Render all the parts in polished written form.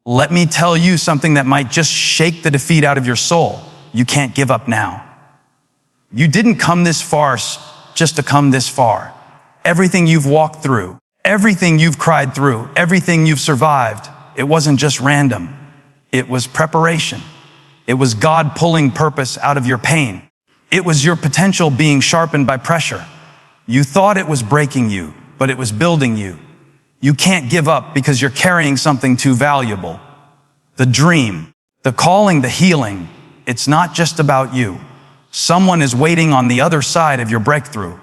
Let me tell you something that might just shake the defeat out of your soul. You can't give up now. You didn't come this far just to come this far. Everything you've walked through, everything you've cried through, everything you've survived, it wasn't just random. It was preparation. It was God pulling purpose out of your pain. It was your potential being sharpened by pressure. You thought it was breaking you, but it was building you. You can't give up because you're carrying something too valuable. The dream, the calling, the healing, it's not just about you. Someone is waiting on the other side of your breakthrough.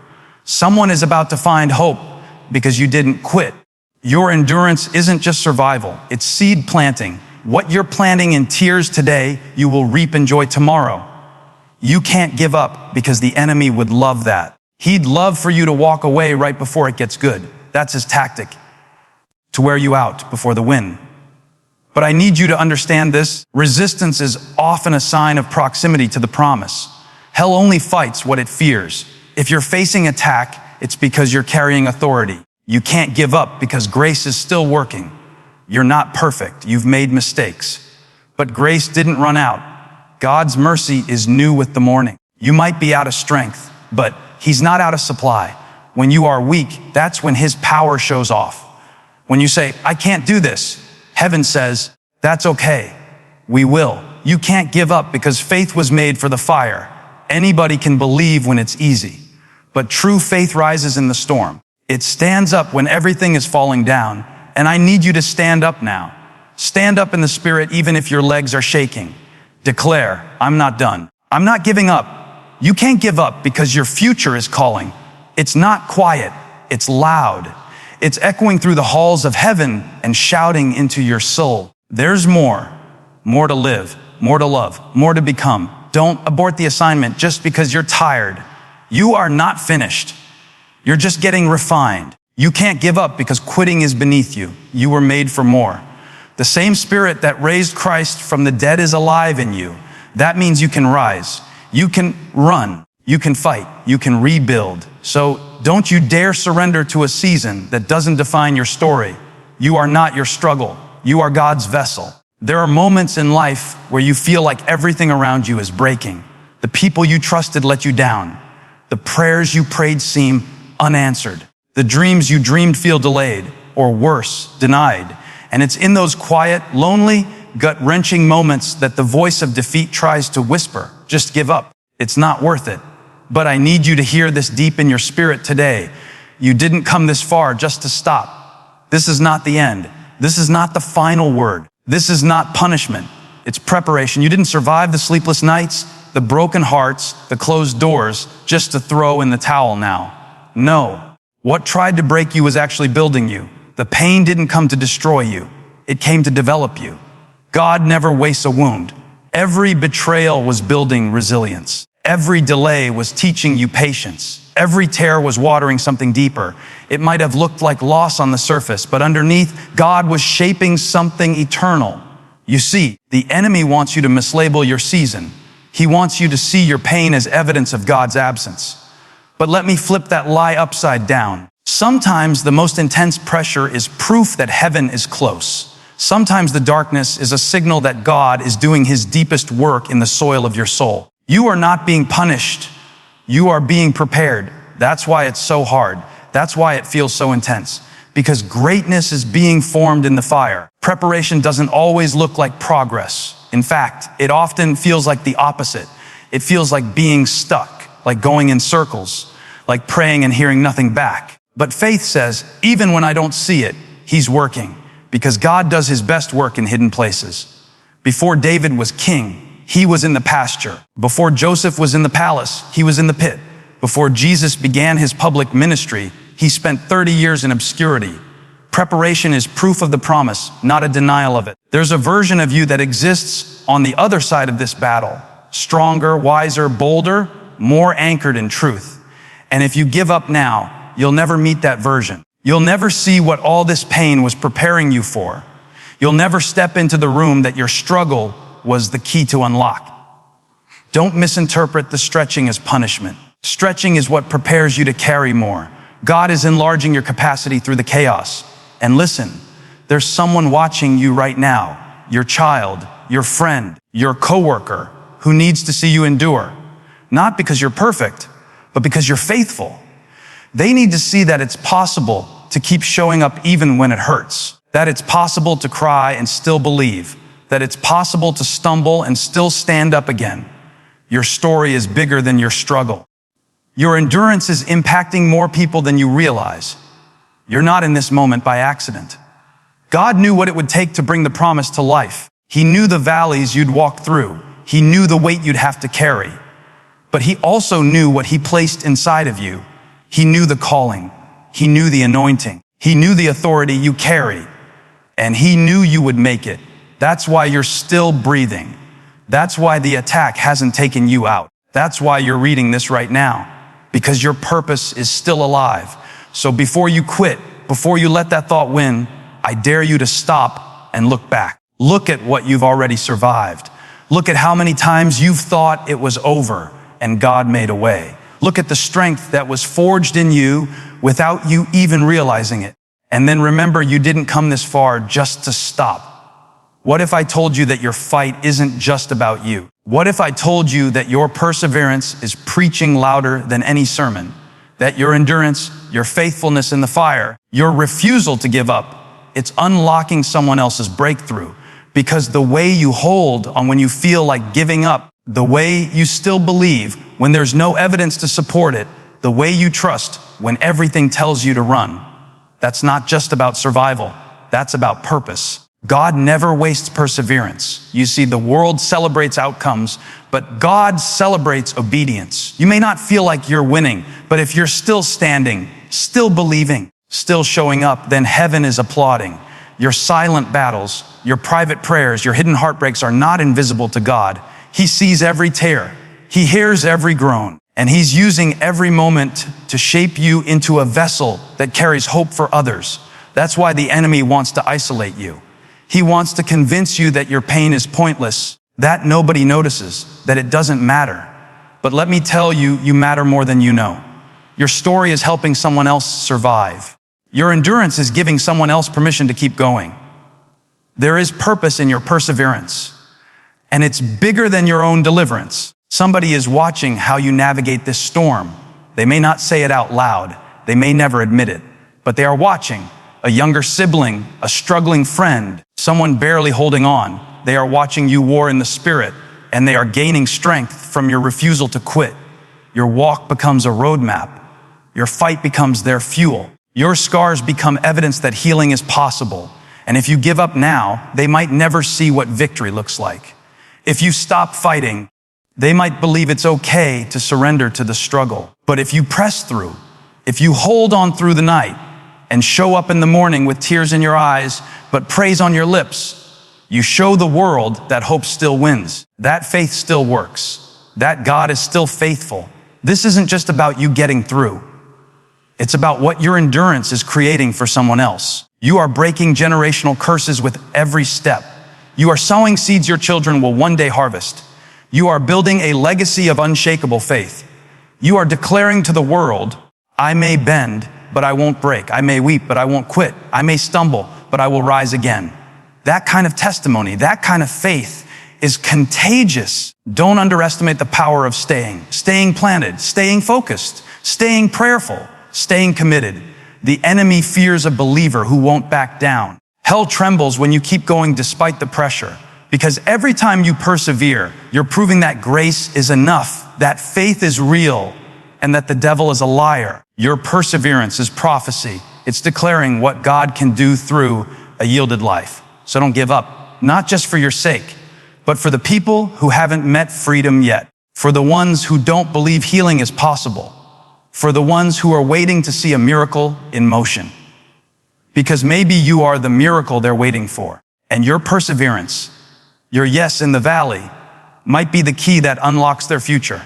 Someone is about to find hope because you didn't quit. Your endurance isn't just survival, it's seed planting. What you're planting in tears today, you will reap in joy tomorrow. You can't give up because the enemy would love that. He'd love for you to walk away right before it gets good. That's his tactic, to wear you out before the win. But I need you to understand this. Resistance is often a sign of proximity to the promise. Hell only fights what it fears. If you're facing attack, it's because you're carrying authority. You can't give up because grace is still working. You're not perfect. You've made mistakes. But grace didn't run out. God's mercy is new with the morning. You might be out of strength, but he's not out of supply. When you are weak, that's when his power shows off. When you say, I can't do this, heaven says, that's okay. We will. You can't give up because faith was made for the fire. Anybody can believe when it's easy. But true faith rises in the storm. It stands up when everything is falling down. And I need you to stand up now. Stand up in the spirit even if your legs are shaking. Declare, I'm not done. I'm not giving up. You can't give up because your future is calling. It's not quiet. It's loud. It's echoing through the halls of heaven and shouting into your soul. There's more to live, more to love, more to become. Don't abort the assignment just because you're tired. You are not finished. You're just getting refined. You can't give up because quitting is beneath you. You were made for more. The same spirit that raised Christ from the dead is alive in you. That means you can rise. You can run. You can fight. You can rebuild. So don't you dare surrender to a season that doesn't define your story. You are not your struggle. You are God's vessel. There are moments in life where you feel like everything around you is breaking. The people you trusted let you down. The prayers you prayed seem unanswered. The dreams you dreamed feel delayed, or worse, denied. And it's in those quiet, lonely, gut-wrenching moments that the voice of defeat tries to whisper, just give up. It's not worth it. But I need you to hear this deep in your spirit today. You didn't come this far just to stop. This is not the end. This is not the final word. This is not punishment. It's preparation. You didn't survive the sleepless nights, the broken hearts, the closed doors, just to throw in the towel now. No. What tried to break you was actually building you. The pain didn't come to destroy you. It came to develop you. God never wastes a wound. Every betrayal was building resilience. Every delay was teaching you patience. Every tear was watering something deeper. It might have looked like loss on the surface, but underneath, God was shaping something eternal. You see, the enemy wants you to mislabel your season. He wants you to see your pain as evidence of God's absence. But let me flip that lie upside down. Sometimes the most intense pressure is proof that heaven is close. Sometimes the darkness is a signal that God is doing his deepest work in the soil of your soul. You are not being punished. You are being prepared. That's why it's so hard. That's why it feels so intense. Because greatness is being formed in the fire. Preparation doesn't always look like progress. In fact, it often feels like the opposite. It feels like being stuck, like going in circles, like praying and hearing nothing back. But faith says, even when I don't see it, he's working, because God does his best work in hidden places. Before David was king, he was in the pasture. Before Joseph was in the palace, he was in the pit. Before Jesus began his public ministry, he spent 30 years in obscurity. Preparation is proof of the promise, not a denial of it. There's a version of you that exists on the other side of this battle. Stronger, wiser, bolder, more anchored in truth. And if you give up now, you'll never meet that version. You'll never see what all this pain was preparing you for. You'll never step into the room that your struggle was the key to unlock. Don't misinterpret the stretching as punishment. Stretching is what prepares you to carry more. God is enlarging your capacity through the chaos. And listen, there's someone watching you right now. your child, your friend, your coworker who needs to see you endure. Not because you're perfect, but because you're faithful. They need to see that it's possible to keep showing up even when it hurts, that it's possible to cry and still believe, that it's possible to stumble and still stand up again. Your story is bigger than your struggle. Your endurance is impacting more people than you realize. You're not in this moment by accident. God knew what it would take to bring the promise to life. He knew the valleys you'd walk through. He knew the weight you'd have to carry. But he also knew what he placed inside of you. He knew the calling. He knew the anointing. He knew the authority you carry. And he knew you would make it. That's why you're still breathing. That's why the attack hasn't taken you out. That's why you're reading this right now. Because your purpose is still alive. So before you quit, before you let that thought win, I dare you to stop and look back. Look at what you've already survived. Look at how many times you've thought it was over and God made a way. Look at the strength that was forged in you without you even realizing it. And then remember, you didn't come this far just to stop. What if I told you that your fight isn't just about you? What if I told you that your perseverance is preaching louder than any sermon? That your endurance, your faithfulness in the fire, your refusal to give up, it's unlocking someone else's breakthrough. Because the way you hold on when you feel like giving up, the way you still believe when there's no evidence to support it, the way you trust when everything tells you to run, that's not just about survival, that's about purpose. God never wastes perseverance. You see, the world celebrates outcomes, but God celebrates obedience. You may not feel like you're winning, but if you're still standing, still believing, still showing up, then heaven is applauding. Your silent battles, your private prayers, your hidden heartbreaks are not invisible to God. He sees every tear. He hears every groan. And he's using every moment to shape you into a vessel that carries hope for others. That's why the enemy wants to isolate you. He wants to convince you that your pain is pointless, that nobody notices, that it doesn't matter. But let me tell you, you matter more than you know. Your story is helping someone else survive. Your endurance is giving someone else permission to keep going. There is purpose in your perseverance, and it's bigger than your own deliverance. Somebody is watching how you navigate this storm. They may not say it out loud. They may never admit it, but they are watching. A younger sibling, a struggling friend, someone barely holding on. They are watching you war in the spirit, and they are gaining strength from your refusal to quit. Your walk becomes a roadmap. Your fight becomes their fuel. Your scars become evidence that healing is possible. And if you give up now, they might never see what victory looks like. If you stop fighting, they might believe it's okay to surrender to the struggle. But if you press through, if you hold on through the night and show up in the morning with tears in your eyes, but praise on your lips, you show the world that hope still wins. That faith still works. That God is still faithful. This isn't just about you getting through. It's about what your endurance is creating for someone else. You are breaking generational curses with every step. You are sowing seeds your children will one day harvest. You are building a legacy of unshakable faith. You are declaring to the world, I may bend, but I won't break. I may weep, but I won't quit. I may stumble, but I will rise again. That kind of testimony, that kind of faith is contagious. Don't underestimate the power of staying planted, staying focused, staying prayerful, staying committed. The enemy fears a believer who won't back down. Hell trembles when you keep going despite the pressure. Because every time you persevere, you're proving that grace is enough, that faith is real, and that the devil is a liar. Your perseverance is prophecy. It's declaring what God can do through a yielded life. So don't give up, not just for your sake, but for the people who haven't met freedom yet, for the ones who don't believe healing is possible, for the ones who are waiting to see a miracle in motion. Because maybe you are the miracle they're waiting for, and your perseverance, your yes in the valley, might be the key that unlocks their future.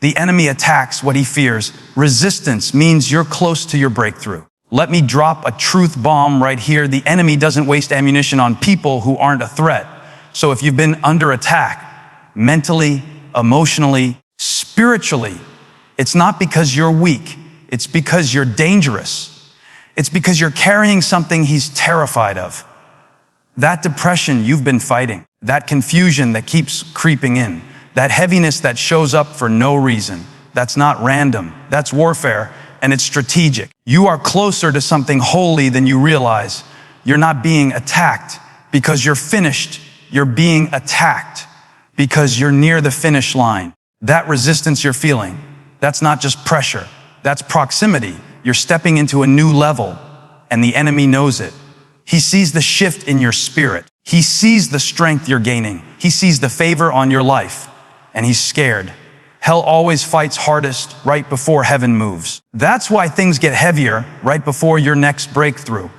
The enemy attacks what he fears. Resistance means you're close to your breakthrough. Let me drop a truth bomb right here. The enemy doesn't waste ammunition on people who aren't a threat. So if you've been under attack, mentally, emotionally, spiritually, it's not because you're weak. It's because you're dangerous. It's because you're carrying something he's terrified of. That depression you've been fighting, that confusion that keeps creeping in, that heaviness that shows up for no reason, that's not random, that's warfare, and it's strategic. You are closer to something holy than you realize. You're not being attacked because you're finished. You're being attacked because you're near the finish line. That resistance you're feeling, that's not just pressure, that's proximity. You're stepping into a new level, and the enemy knows it. He sees the shift in your spirit. He sees the strength you're gaining. He sees the favor on your life, and he's scared. Hell always fights hardest right before heaven moves. That's why things get heavier right before your next breakthrough.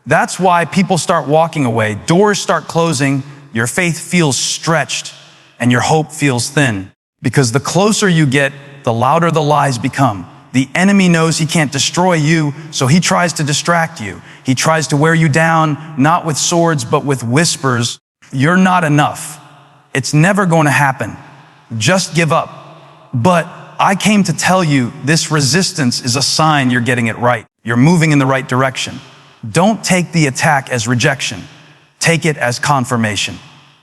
That's why people start walking away, doors start closing, your faith feels stretched, and your hope feels thin. Because the closer you get, the louder the lies become. The enemy knows he can't destroy you, so he tries to distract you. He tries to wear you down, not with swords, but with whispers. You're not enough. It's never going to happen. Just give up. But I came to tell you this resistance is a sign you're getting it right. You're moving in the right direction. Don't take the attack as rejection. Take it as confirmation.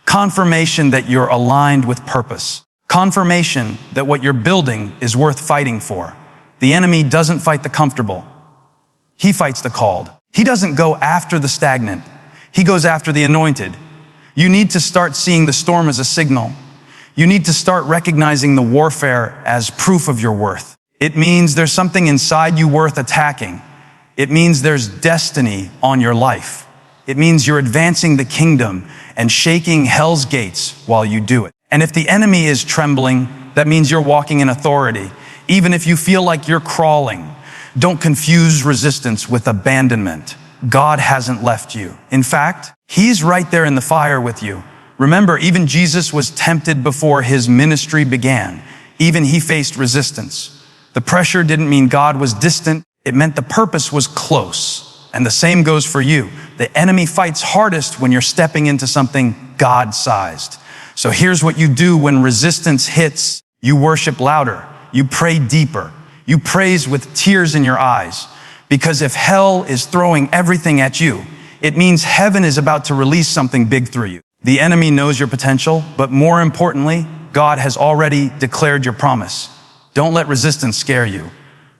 Confirmation that you're aligned with purpose. Confirmation that what you're building is worth fighting for. The enemy doesn't fight the comfortable. He fights the called. He doesn't go after the stagnant. He goes after the anointed. You need to start seeing the storm as a signal. You need to start recognizing the warfare as proof of your worth. It means there's something inside you worth attacking. It means there's destiny on your life. It means you're advancing the kingdom and shaking hell's gates while you do it. And if the enemy is trembling, that means you're walking in authority. Even if you feel like you're crawling, don't confuse resistance with abandonment. God hasn't left you. In fact, he's right there in the fire with you. Remember, even Jesus was tempted before his ministry began. Even he faced resistance. The pressure didn't mean God was distant. It meant the purpose was close. And the same goes for you. The enemy fights hardest when you're stepping into something God-sized. So here's what you do when resistance hits. You worship louder. You pray deeper. You praise with tears in your eyes. Because if hell is throwing everything at you, it means heaven is about to release something big through you. The enemy knows your potential, but more importantly, God has already declared your promise. Don't let resistance scare you.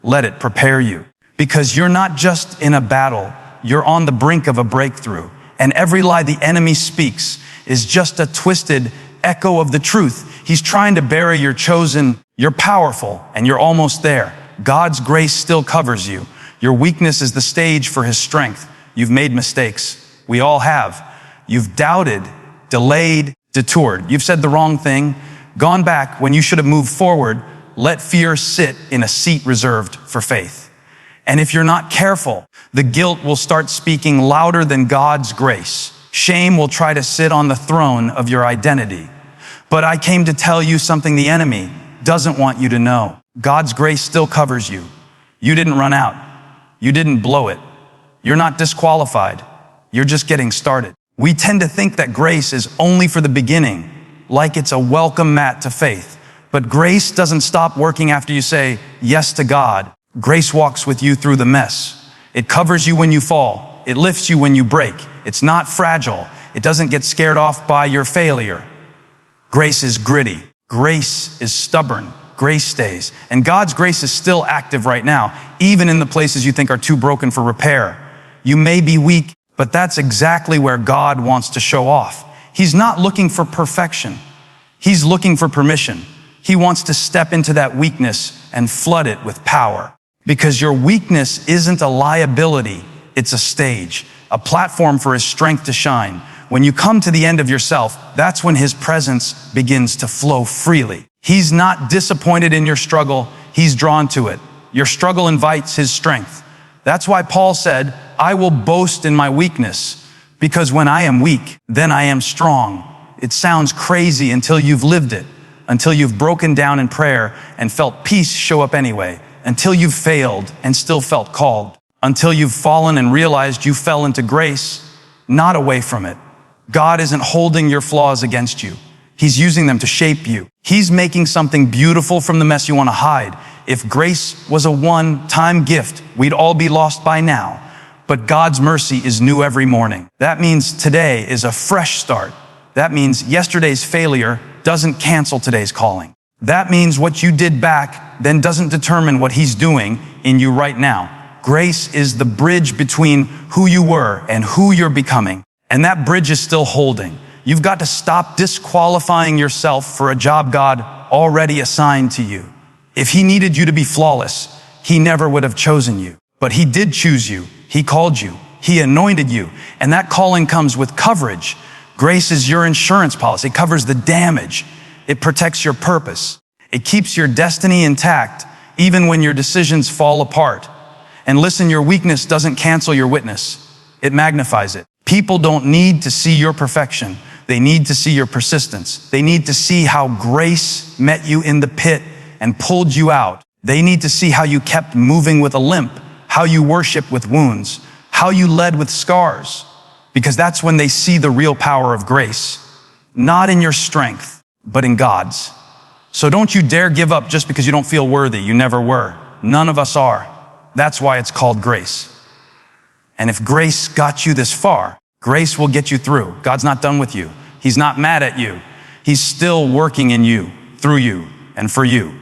Let it prepare you. Because you're not just in a battle, you're on the brink of a breakthrough. And every lie the enemy speaks is just a twisted echo of the truth. He's trying to bury your chosen. You're powerful, and you're almost there. God's grace still covers you. Your weakness is the stage for his strength. You've made mistakes. We all have. You've doubted, delayed, detoured. You've said the wrong thing, gone back when you should have moved forward. Let fear sit in a seat reserved for faith. And if you're not careful, the guilt will start speaking louder than God's grace. Shame will try to sit on the throne of your identity. But I came to tell you something the enemy doesn't want you to know. God's grace still covers you. You didn't run out. You didn't blow it. You're not disqualified. You're just getting started. We tend to think that grace is only for the beginning, like it's a welcome mat to faith. But grace doesn't stop working after you say yes to God. Grace walks with you through the mess. It covers you when you fall. It lifts you when you break. It's not fragile. It doesn't get scared off by your failure. Grace is gritty. Grace is stubborn. Grace stays. And God's grace is still active right now, even in the places you think are too broken for repair. You may be weak, but that's exactly where God wants to show off. He's not looking for perfection. He's looking for permission. He wants to step into that weakness and flood it with power. Because your weakness isn't a liability, it's a stage, a platform for his strength to shine. When you come to the end of yourself, that's when his presence begins to flow freely. He's not disappointed in your struggle, he's drawn to it. Your struggle invites his strength. That's why Paul said, I will boast in my weakness, because when I am weak, then I am strong. It sounds crazy until you've lived it, until you've broken down in prayer and felt peace show up anyway, until you've failed and still felt called, until you've fallen and realized you fell into grace, not away from it. God isn't holding your flaws against you. He's using them to shape you. He's making something beautiful from the mess you want to hide. If grace was a one-time gift, we'd all be lost by now. But God's mercy is new every morning. That means today is a fresh start. That means yesterday's failure doesn't cancel today's calling. That means what you did back then doesn't determine what He's doing in you right now. Grace is the bridge between who you were and who you're becoming. And that bridge is still holding. You've got to stop disqualifying yourself for a job God already assigned to you. If He needed you to be flawless, He never would have chosen you. But He did choose you. He called you. He anointed you. And that calling comes with coverage. Grace is your insurance policy. It covers the damage. It protects your purpose. It keeps your destiny intact, even when your decisions fall apart. And listen, your weakness doesn't cancel your witness. It magnifies it. People don't need to see your perfection. They need to see your persistence. They need to see how grace met you in the pit and pulled you out. They need to see how you kept moving with a limp, how you worshiped with wounds, how you led with scars, because that's when they see the real power of grace, not in your strength, but in God's. So don't you dare give up just because you don't feel worthy. You never were. None of us are. That's why it's called grace. And if grace got you this far, grace will get you through. God's not done with you. He's not mad at you. He's still working in you, through you, and for you,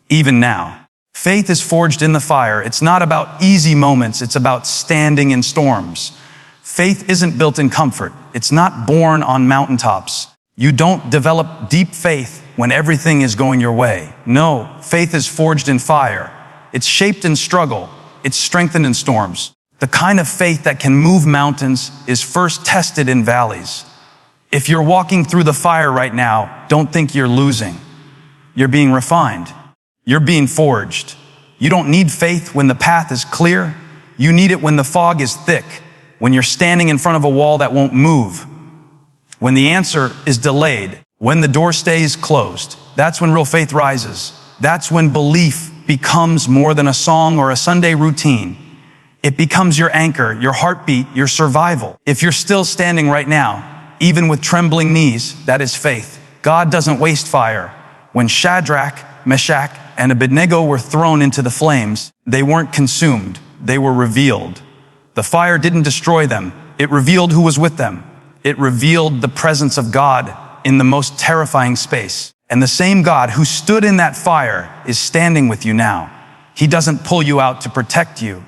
even now. Faith is forged in the fire. It's not about easy moments. It's about standing in storms. Faith isn't built in comfort. It's not born on mountaintops. You don't develop deep faith when everything is going your way. No, faith is forged in fire. It's shaped in struggle. It's strengthened in storms. The kind of faith that can move mountains is first tested in valleys. If you're walking through the fire right now, don't think you're losing. You're being refined. You're being forged. You don't need faith when the path is clear. You need it when the fog is thick, when you're standing in front of a wall that won't move, when the answer is delayed, when the door stays closed. That's when real faith rises. That's when belief becomes more than a song or a Sunday routine. It becomes your anchor, your heartbeat, your survival. If you're still standing right now, even with trembling knees, that is faith. God doesn't waste fire. When Shadrach, Meshach, and Abednego were thrown into the flames, they weren't consumed. They were revealed. The fire didn't destroy them. It revealed who was with them. It revealed the presence of God in the most terrifying space. And the same God who stood in that fire is standing with you now. He doesn't pull you out to protect you.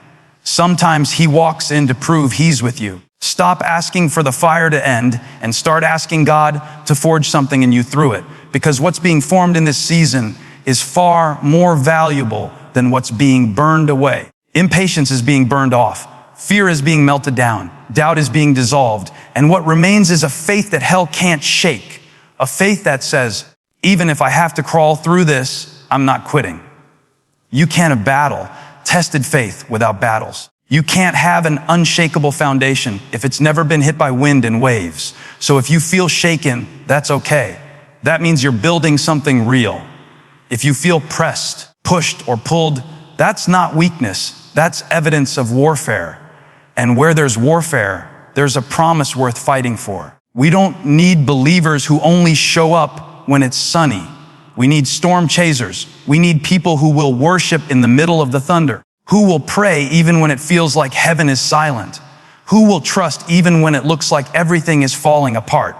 Sometimes He walks in to prove He's with you. Stop asking for the fire to end and start asking God to forge something in you through it. Because what's being formed in this season is far more valuable than what's being burned away. Impatience is being burned off. Fear is being melted down. Doubt is being dissolved. And what remains is a faith that hell can't shake. A faith that says, even if I have to crawl through this, I'm not quitting. You can't have battle, tested faith without battles. You can't have an unshakable foundation if it's never been hit by wind and waves. So if you feel shaken, that's okay. That means you're building something real. If you feel pressed, pushed, or pulled, that's not weakness. That's evidence of warfare. And where there's warfare, there's a promise worth fighting for. We don't need believers who only show up when it's sunny. We need storm chasers. We need people who will worship in the middle of the thunder, who will pray even when it feels like heaven is silent, who will trust even when it looks like everything is falling apart.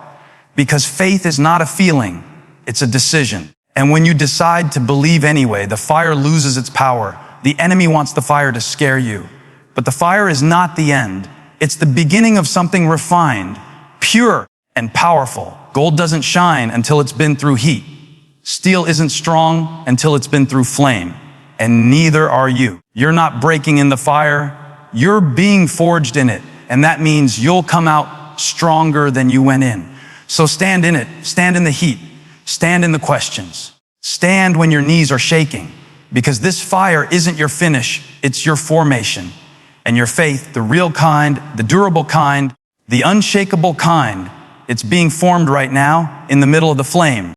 Because faith is not a feeling, it's a decision. And when you decide to believe anyway, the fire loses its power. The enemy wants the fire to scare you. But the fire is not the end. It's the beginning of something refined, pure, and powerful. Gold doesn't shine until it's been through heat. Steel isn't strong until it's been through flame. And neither are you. You're not breaking in the fire. You're being forged in it. And that means you'll come out stronger than you went in. So stand in it. Stand in the heat. Stand in the questions. Stand when your knees are shaking. Because this fire isn't your finish. It's your formation. And your faith, the real kind, the durable kind, the unshakable kind, it's being formed right now in the middle of the flame.